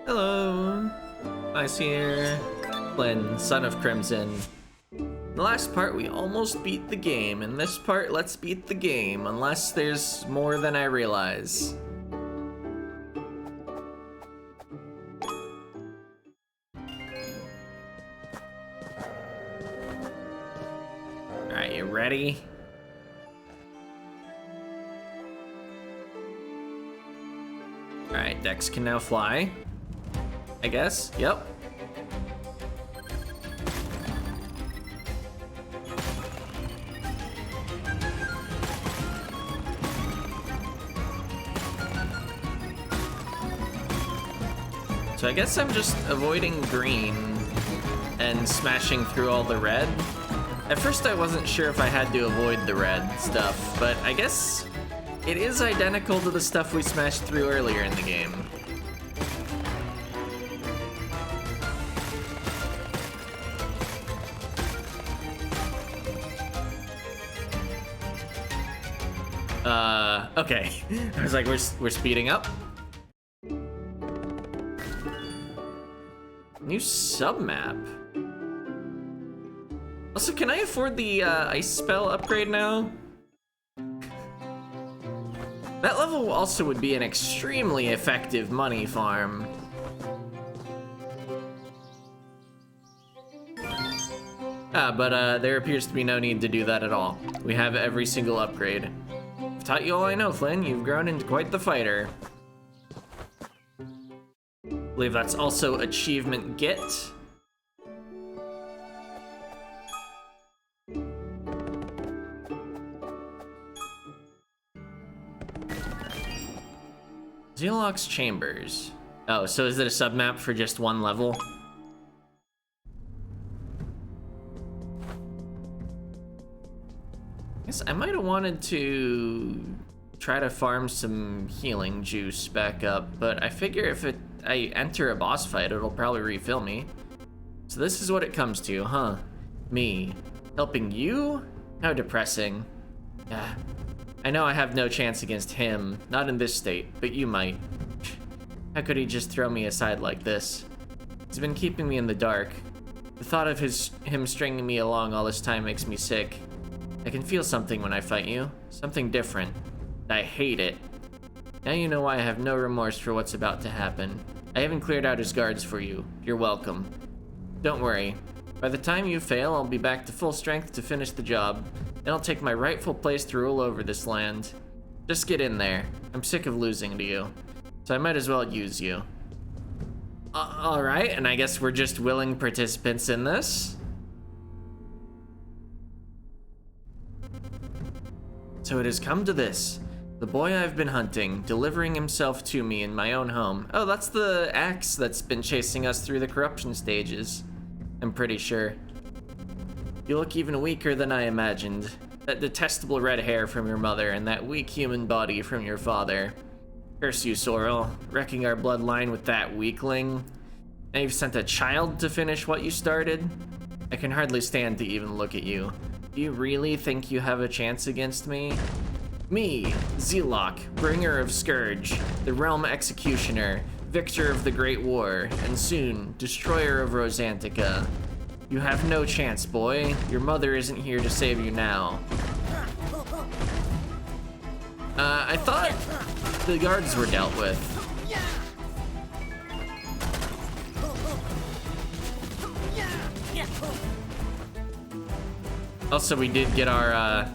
Hello. Nice here. Flynn, son of Crimson. In the last part, we almost beat the game. In this part, let's beat the game, unless there's more than I realize. Alright, you ready? Alright, Dex can now fly. I guess, yep. So I guess I'm just avoiding green and smashing through all the red. At first I wasn't sure if I had to avoid the red stuff, but I guess it is identical to the stuff we smashed through earlier in the game. Okay. I was like, we're speeding up. New sub-map. Also, can I afford the ice spell upgrade now? That level also would be an extremely effective money farm. But there appears to be no need to do that at all. We have every single upgrade. I've taught you all I know, Flynn. You've grown into quite the fighter. I believe that's also achievement get. Zealock's Chambers. Oh, so is it a submap for just one level? I guess I might have wanted to try to farm some healing juice back up, but I figure if I enter a boss fight, it'll probably refill me. So this is what it comes to, huh? Me helping you? How depressing. Yeah. I know I have no chance against him, not in this state, but you might. How could he just throw me aside like this? He's been keeping me in the dark. The thought of him stringing me along all this time makes me sick. I can feel something when I fight you, something different. I hate it. Now you know why I have no remorse for what's about to happen. I haven't cleared out his guards for you. You're welcome. Don't worry. By the time you fail, I'll be back to full strength to finish the job. Then I'll take my rightful place to rule over this land. Just get in there. I'm sick of losing to you. So I might as well use you. Alright, and I guess we're just willing participants in this. So it has come to this. The boy I've been hunting, delivering himself to me in my own home. Oh, that's the axe that's been chasing us through the corruption stages. I'm pretty sure. You look even weaker than I imagined. That detestable red hair from your mother and that weak human body from your father. Curse you, Sorrel, wrecking our bloodline with that weakling. Now you've sent a child to finish what you started? I can hardly stand to even look at you. Do you really think you have a chance against me? Me, Zealock, bringer of Scourge, the realm executioner, victor of the Great War, and soon, destroyer of Rosantica. You have no chance, boy. Your mother isn't here to save you now. I thought the guards were dealt with. Also, we did get our,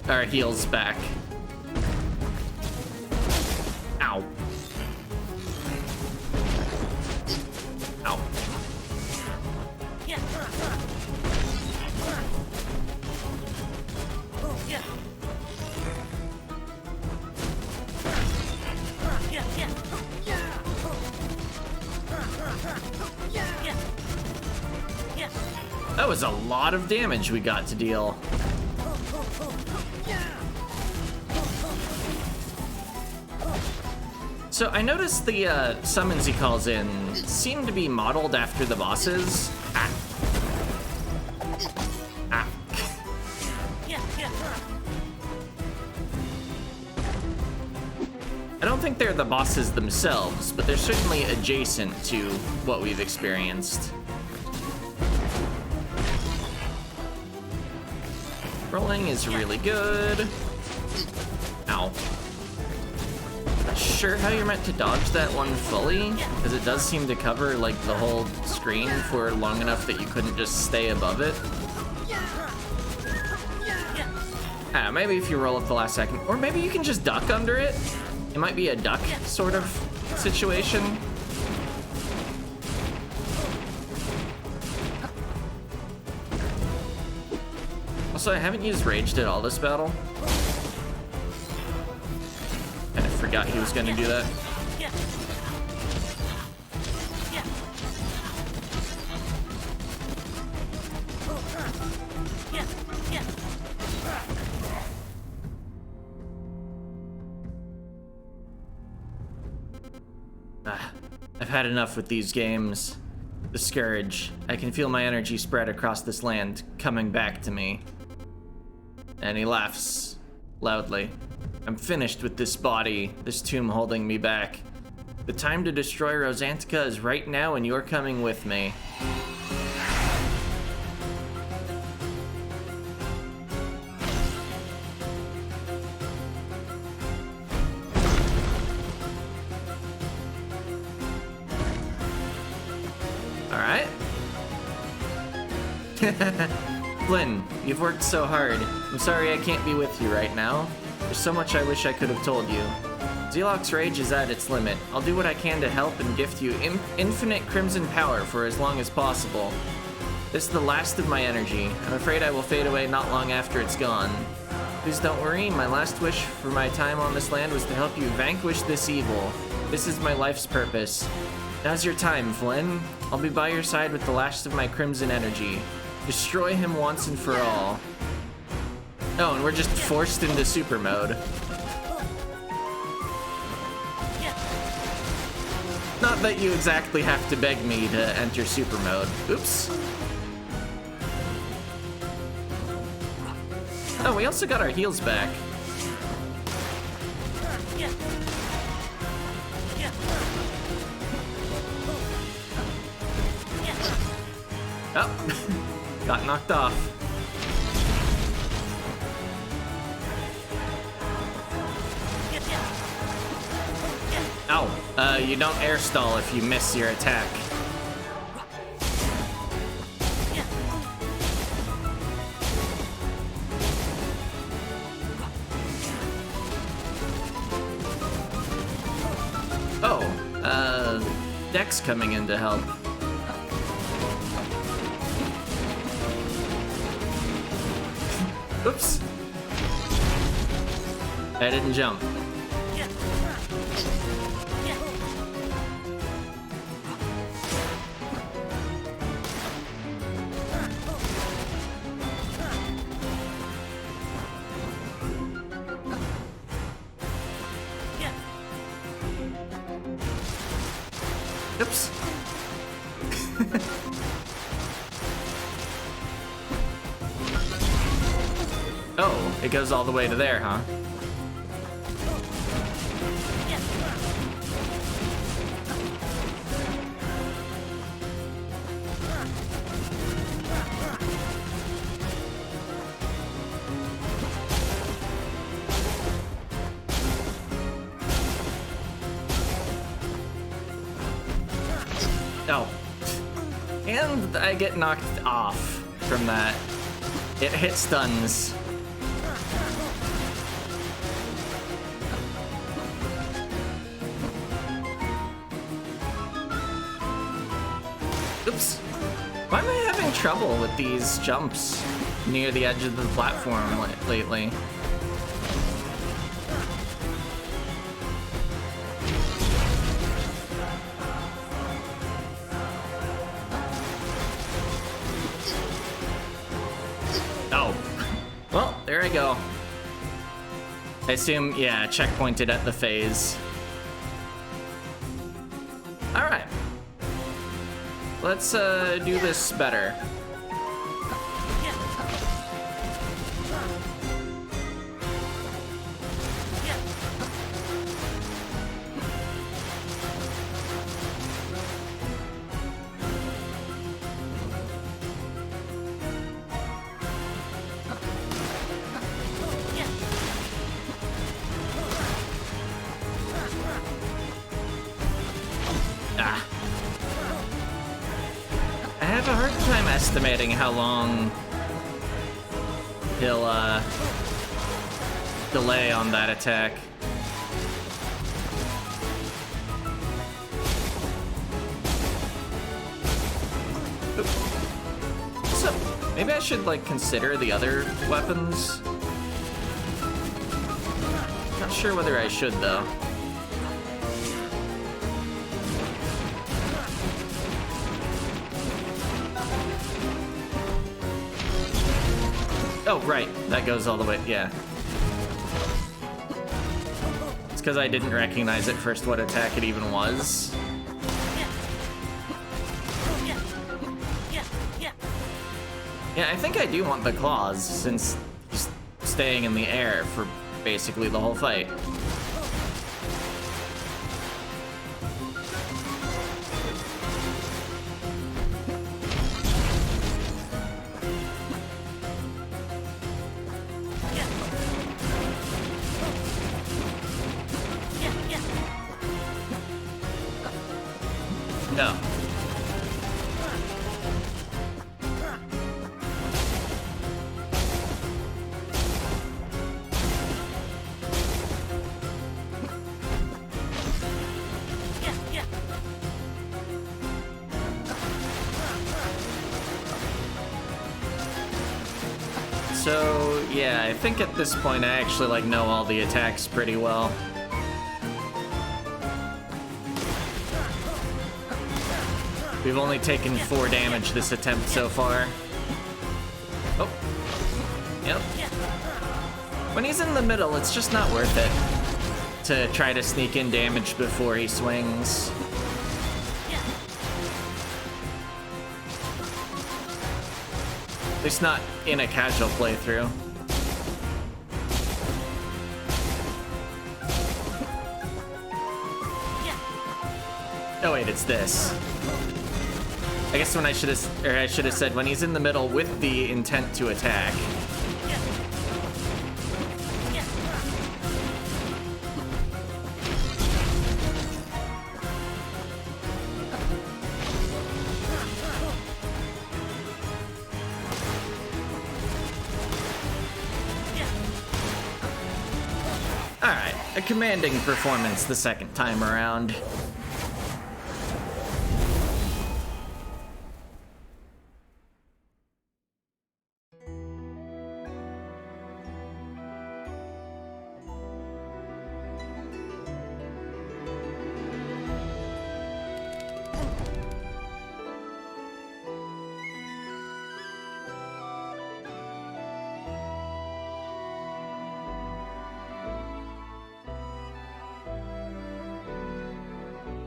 our heals back. Ow. Ow. That was a lot of damage we got to deal. So I noticed the summons he calls in seem to be modeled after the bosses. Ah. Ah. I don't think they're the bosses themselves, but they're certainly adjacent to what we've experienced. Rolling is really good. Ow. Not sure how you're meant to dodge that one fully, because it does seem to cover like the whole screen for long enough that you couldn't just stay above it. Maybe if you roll up the last second, or maybe you can just duck under it. It might be a duck sort of situation. Also, I haven't used raged at all this battle. And I forgot he was gonna do that. I've had enough with these games. The Scourge. I can feel my energy spread across this land, coming back to me. And he laughs loudly. I'm finished with this body, this tomb holding me back. The time to destroy Rosantica is right now, and you're coming with me. Alright. Flynn, you've worked so hard. I'm sorry I can't be with you right now. There's so much I wish I could have told you. Zealock's rage is at its limit. I'll do what I can to help and gift you infinite crimson power for as long as possible. This is the last of my energy. I'm afraid I will fade away not long after it's gone. Please don't worry, my last wish for my time on this land was to help you vanquish this evil. This is my life's purpose. Now's your time, Flynn. I'll be by your side with the last of my crimson energy. Destroy him once and for all. Oh, and we're just forced into super mode. Not that you exactly have to beg me to enter super mode. Oops. Oh, we also got our heals back. Oh, got knocked off. Ow, you don't air stall if you miss your attack. Oh, Dex coming in to help. Oops. I didn't jump. Oops. Oh, it goes all the way to there, huh? Oh. And I get knocked off from that. It hit stuns. Oops. Why am I having trouble with these jumps near the edge of the platform lately? Oh. Well, there I go. I assume, yeah, checkpointed at the phase. Alright. Let's do this better. underestimating how long he'll delay on that attack. So maybe I should like consider the other weapons. Not sure whether I should though. Oh, right. That goes all the way. Yeah. It's because I didn't recognize at first what attack it even was. Yeah, I think I do want the claws, since he's staying in the air for basically the whole fight. No. So, yeah, I think at this point I actually like know all the attacks pretty well. We've only taken 4 damage this attempt so far. Oh. Yep. When he's in the middle, it's just not worth it to try to sneak in damage before he swings. At least not in a casual playthrough. Oh wait, it's this. I guess when I should have said when he's in the middle with the intent to attack. Alright, a commanding performance the second time around.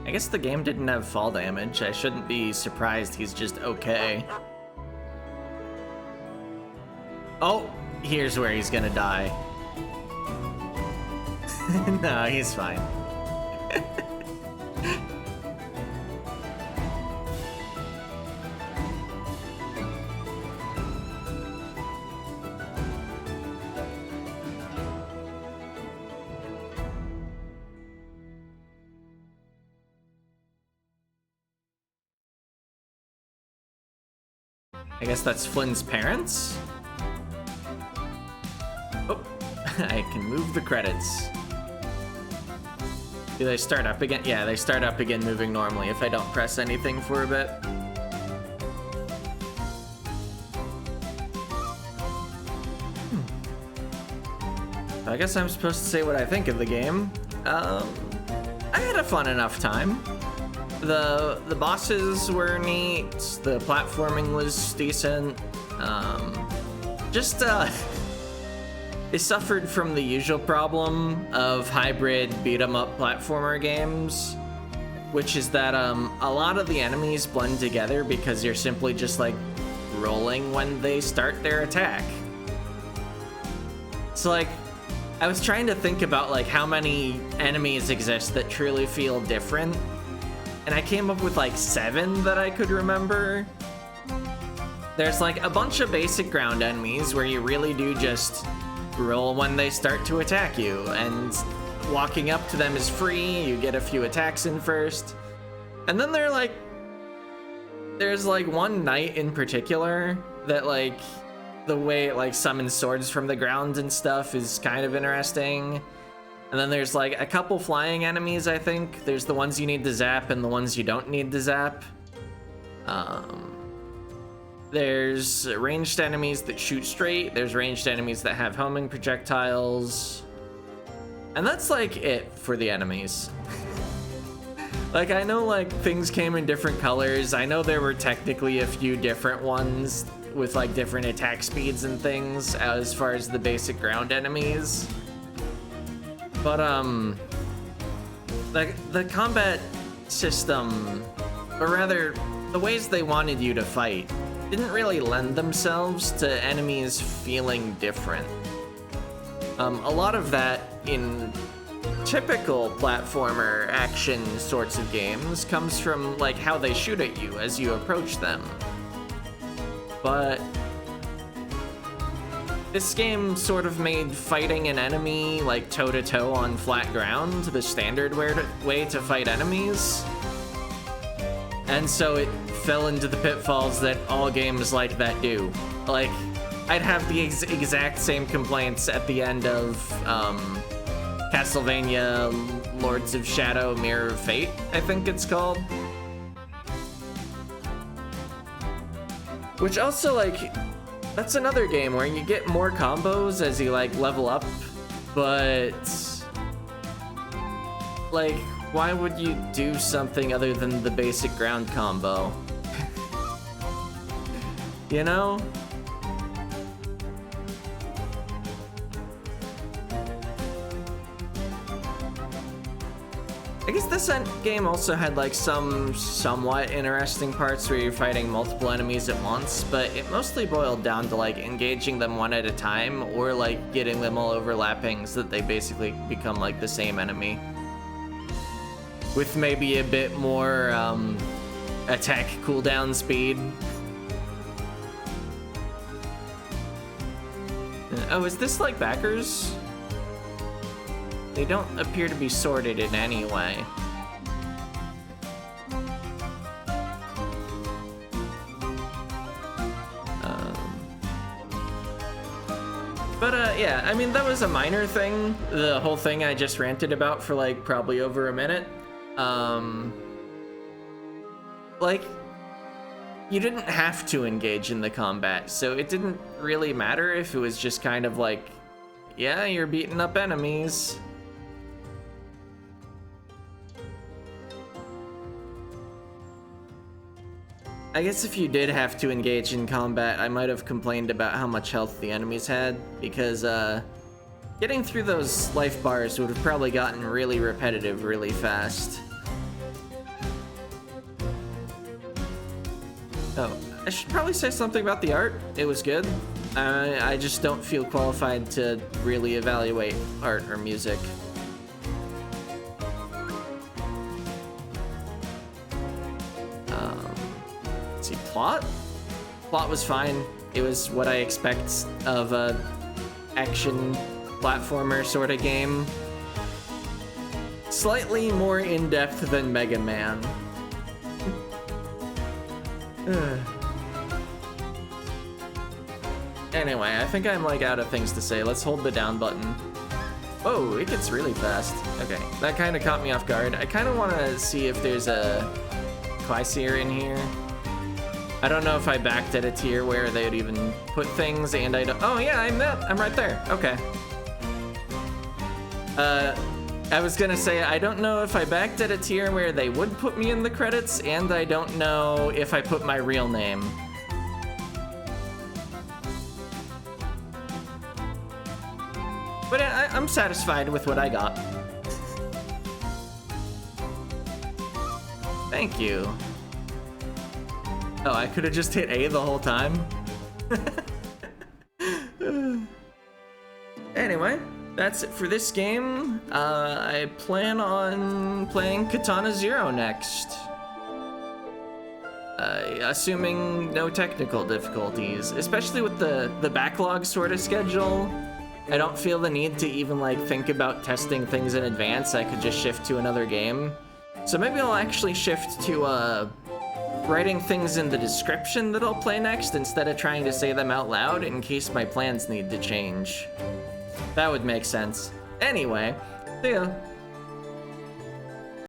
I guess the game didn't have fall damage. I shouldn't be surprised he's just okay. Oh, here's where he's gonna die. No, he's fine. I guess that's Flynn's parents? Oh, I can move the credits. Do they start up again? Yeah, they start up again moving normally if I don't press anything for a bit. I guess I'm supposed to say what I think of the game. I had a fun enough time. The bosses were neat, the platforming was decent, they suffered from the usual problem of hybrid beat-em-up platformer games, which is that a lot of the enemies blend together because you're simply just like rolling when they start their attack. So like, I was trying to think about like how many enemies exist that truly feel different, and I came up with like 7 that I could remember. There's like a bunch of basic ground enemies where you really do just roll when they start to attack you, and walking up to them is free, you get a few attacks in first. And then there are like there's like one knight in particular that like the way it like summons swords from the ground and stuff is kind of interesting. And then there's like a couple flying enemies, I think. There's the ones you need to zap and the ones you don't need to zap. There's ranged enemies that shoot straight. There's ranged enemies that have homing projectiles. And that's like it for the enemies. Like, I know like things came in different colors. I know there were technically a few different ones with like different attack speeds and things as far as the basic ground enemies. But the combat system, or rather the ways they wanted you to fight, didn't really lend themselves to enemies feeling different. A lot of that in typical platformer action sorts of games comes from like how they shoot at you as you approach them. But this game sort of made fighting an enemy like toe-to-toe on flat ground the standard way to fight enemies. And so it fell into the pitfalls that all games like that do. Like, I'd have the exact same complaints at the end of Castlevania Lords of Shadow Mirror of Fate, I think it's called. Which also, like, that's another game where you get more combos as you, like, level up, but, like, why would you do something other than the basic ground combo? You know? I guess this game also had like some somewhat interesting parts where you're fighting multiple enemies at once, but it mostly boiled down to like engaging them one at a time or like getting them all overlapping so that they basically become like the same enemy. With maybe a bit more attack cooldown speed. Oh, is this like backers? They don't appear to be sorted in any way. But yeah, I mean, that was a minor thing. The whole thing I just ranted about for like probably over a minute. Like, you didn't have to engage in the combat, so it didn't really matter if it was just kind of like, yeah, you're beating up enemies. I guess if you did have to engage in combat, I might have complained about how much health the enemies had, because getting through those life bars would have probably gotten really repetitive really fast. Oh, I should probably say something about the art. It was good. I just don't feel qualified to really evaluate art or music. Let's see, plot? Plot was fine. It was what I expect of a action platformer sort of game. Slightly more in-depth than Mega Man. Anyway, I think I'm like out of things to say. Let's hold the down button. Oh, it gets really fast. Okay, that kind of caught me off guard. I kind of want to see if there's a Quaisier in here. I don't know if I backed at a tier where they would even put things, and I don't. Oh yeah, I'm right there. Okay. I was gonna say, I don't know if I backed at a tier where they would put me in the credits, and I don't know if I put my real name. But I'm satisfied with what I got. Thank you. Oh, I could have just hit A the whole time? Anyway, that's it for this game. I plan on playing Katana Zero next. Assuming no technical difficulties, especially with the backlog sort of schedule. I don't feel the need to even like think about testing things in advance. I could just shift to another game. So maybe I'll actually shift to writing things in the description that I'll play next instead of trying to say them out loud in case my plans need to change. That would make sense. Anyway, see ya.